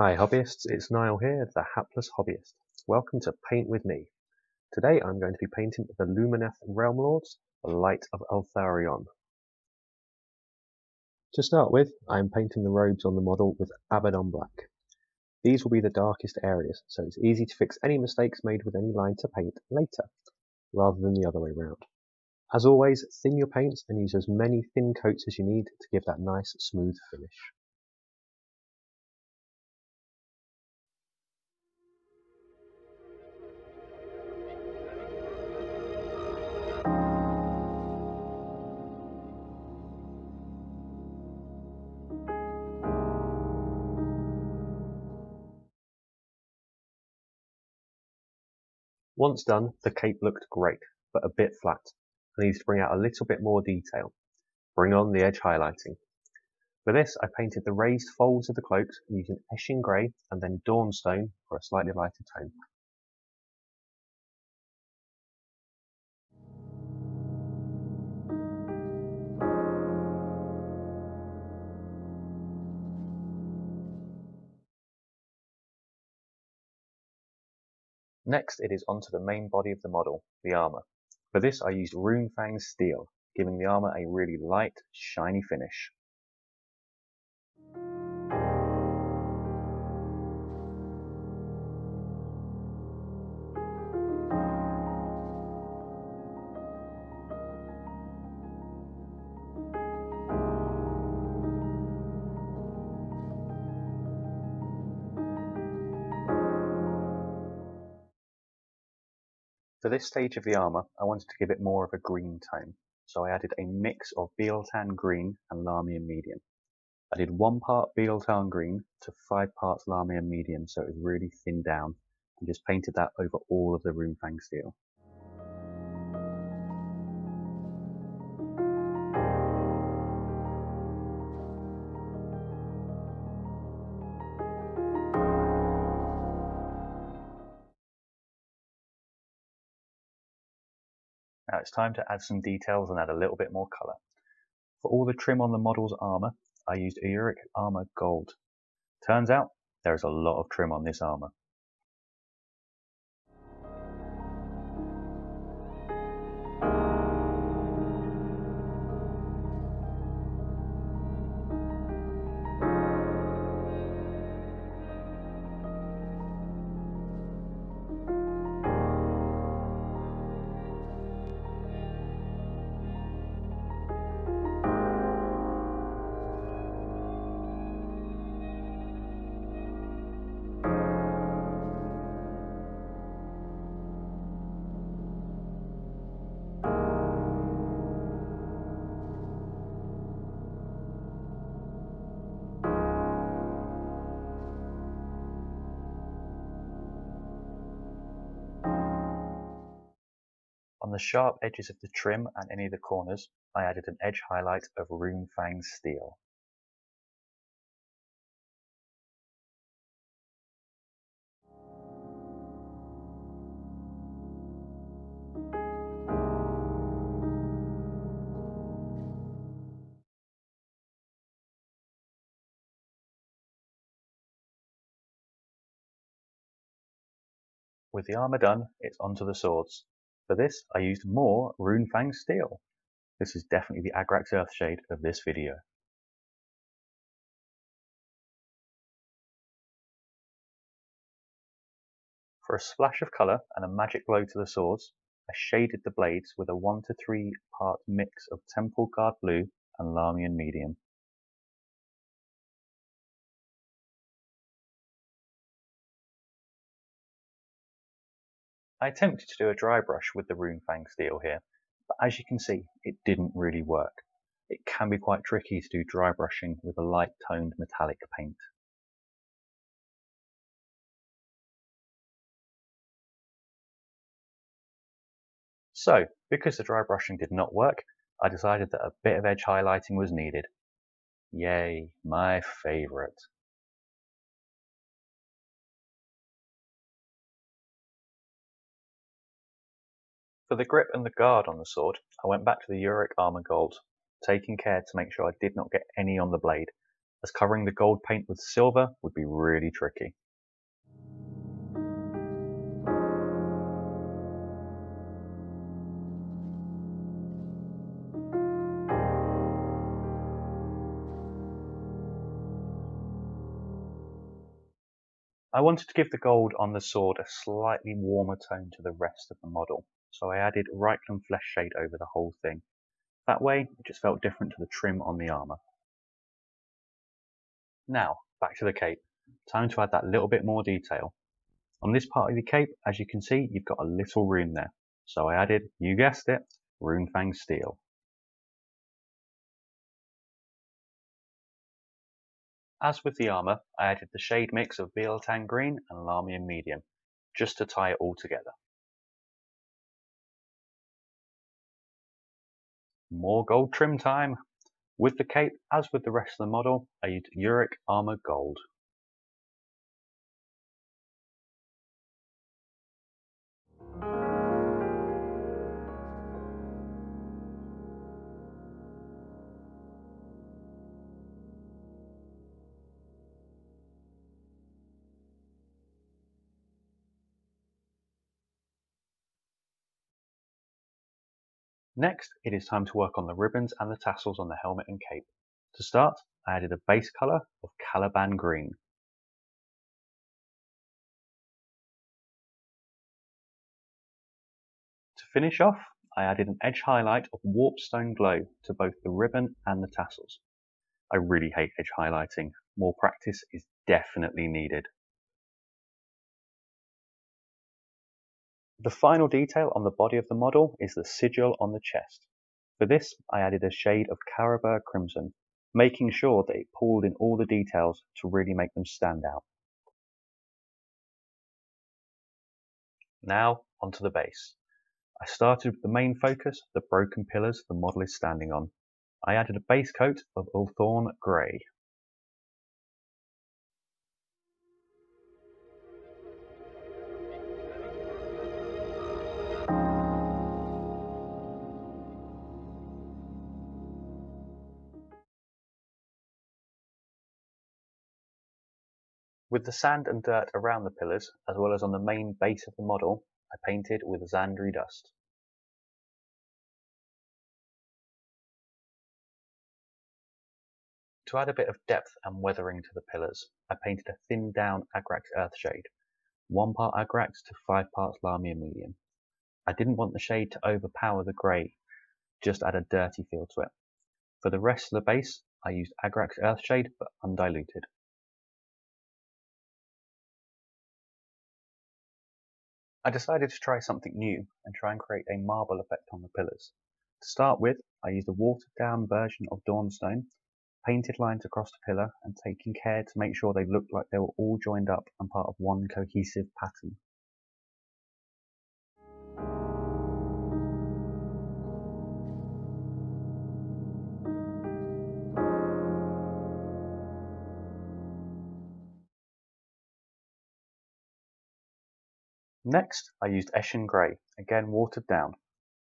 Hi Hobbyists, it's Niall here, the Hapless Hobbyist. Welcome to Paint With Me. Today I'm going to be painting the Lumineth Realm-Lords, the Light of Eltharion. To start with, I am painting the robes on the model with Abaddon Black. These will be the darkest areas, so it's easy to fix any mistakes made with any line to paint later, rather than the other way round. As always, thin your paints and use as many thin coats as you need to give that nice smooth finish. Once done, the cape looked great, but a bit flat. I needed to bring out a little bit more detail. Bring on the edge highlighting. For this, I painted the raised folds of the cloaks using Eshin Grey and then Dawnstone for a slightly lighter tone. Next, it is onto the main body of the model, the armour. For this, I used Runefang Steel, giving the armour a really light, shiny finish. For this stage of the armour, I wanted to give it more of a green tone, so I added a mix of Bieltan Green and Larmian Medium. I did 1 part Bieltan Green to 5 parts Larmian Medium, so it was really thinned down, and just painted that over all of the Runefang Steel. Now it's time to add some details and add a little bit more colour. For all the trim on the model's armour, I used Uric Armour Gold. Turns out, there is a lot of trim on this armour. On the sharp edges of the trim and any of the corners, I added an edge highlight of Runefang Steel. With the armour done, it's onto the swords. For this, I used more Runefang Steel. This is definitely the Agrax Earthshade of this video. For a splash of colour and a magic glow to the swords, I shaded the blades with a 1 to 3 part mix of Temple Guard Blue and Larmian Medium. I attempted to do a dry brush with the Runefang Steel here, but as you can see, it didn't really work. It can be quite tricky to do dry brushing with a light toned metallic paint. So, because the dry brushing did not work, I decided that a bit of edge highlighting was needed. Yay, my favourite. For the grip and the guard on the sword, I went back to the Uric Armour Gold, taking care to make sure I did not get any on the blade, as covering the gold paint with silver would be really tricky. I wanted to give the gold on the sword a slightly warmer tone to the rest of the model, so I added Reikland Flesh Shade over the whole thing. That way, it just felt different to the trim on the armour. Now, back to the cape. Time to add that little bit more detail. On this part of the cape, as you can see, you've got a little rune there. So I added, you guessed it, Runefang Steel. As with the armour, I added the shade mix of Biel-Tan Green and Larmian Medium, just to tie it all together. More gold trim time! With the cape, as with the rest of the model, I used Uric Armour Gold. Next, it is time to work on the ribbons and the tassels on the helmet and cape. To start, I added a base colour of Caliban Green. To finish off, I added an edge highlight of Warpstone Glow to both the ribbon and the tassels. I really hate edge highlighting. More practice is definitely needed. The final detail on the body of the model is the sigil on the chest. For this, I added a shade of Carabur Crimson, making sure that it pulled in all the details to really make them stand out. Now, onto the base. I started with the main focus, the broken pillars the model is standing on. I added a base coat of Ulthorn Grey. With the sand and dirt around the pillars, as well as on the main base of the model, I painted with Zandri dust. To add a bit of depth and weathering to the pillars, I painted a thinned down Agrax Earthshade, 1 part Agrax to 5 parts Larmian Medium. I didn't want the shade to overpower the grey, just add a dirty feel to it. For the rest of the base, I used Agrax Earthshade but undiluted. I decided to try something new and try and create a marble effect on the pillars. To start with, I used a watered down version of Dawnstone, painted lines across the pillar and taking care to make sure they looked like they were all joined up and part of one cohesive pattern. Next, I used Eshin Grey, again watered down,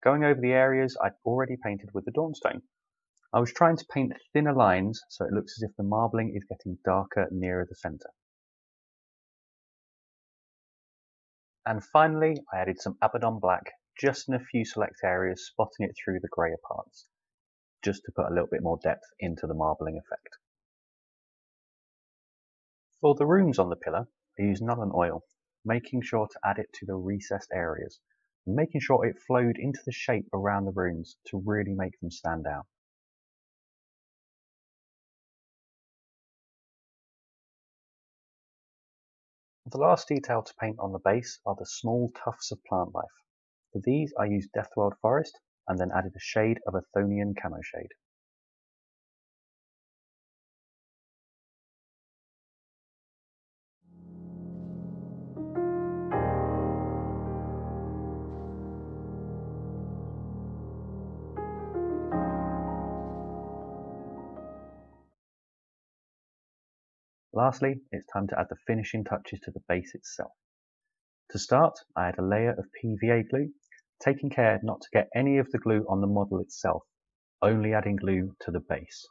going over the areas I'd already painted with the Dawnstone. I was trying to paint thinner lines so it looks as if the marbling is getting darker nearer the centre. And finally, I added some Abaddon Black just in a few select areas, spotting it through the greyer parts, just to put a little bit more depth into the marbling effect. For the runes on the pillar, I used Nuln Oil, making sure to add it to the recessed areas, and making sure it flowed into the shape around the runes to really make them stand out. The last detail to paint on the base are the small tufts of plant life. For these I used Deathworld Forest and then added a shade of Athonian Camo Shade. Lastly, it's time to add the finishing touches to the base itself. To start, I add a layer of PVA glue, taking care not to get any of the glue on the model itself, only adding glue to the base.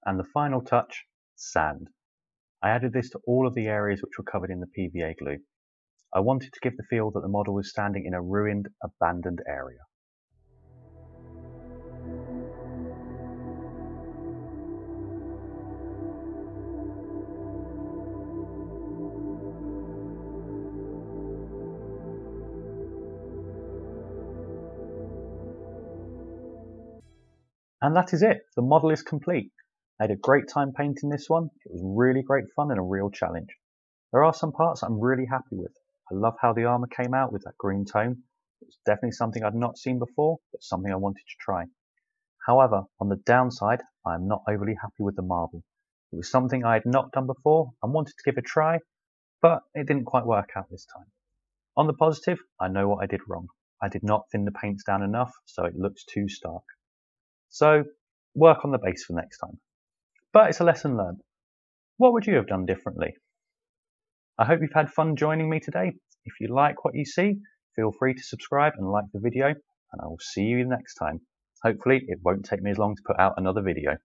And the final touch, sand. I added this to all of the areas which were covered in the PVA glue. I wanted to give the feel that the model was standing in a ruined, abandoned area. And that is it. The model is complete. I had a great time painting this one. It was really great fun and a real challenge. There are some parts I'm really happy with. I love how the armor came out with that green tone. It was definitely something I'd not seen before, but something I wanted to try. However, on the downside, I am not overly happy with the marble. It was something I had not done before and wanted to give a try, but it didn't quite work out this time. On the positive, I know what I did wrong. I did not thin the paints down enough, so it looks too stark. So, work on the base for next time. But it's a lesson learned. What would you have done differently? I hope you've had fun joining me today. If you like what you see, feel free to subscribe and like the video, and I will see you next time. Hopefully it won't take me as long to put out another video.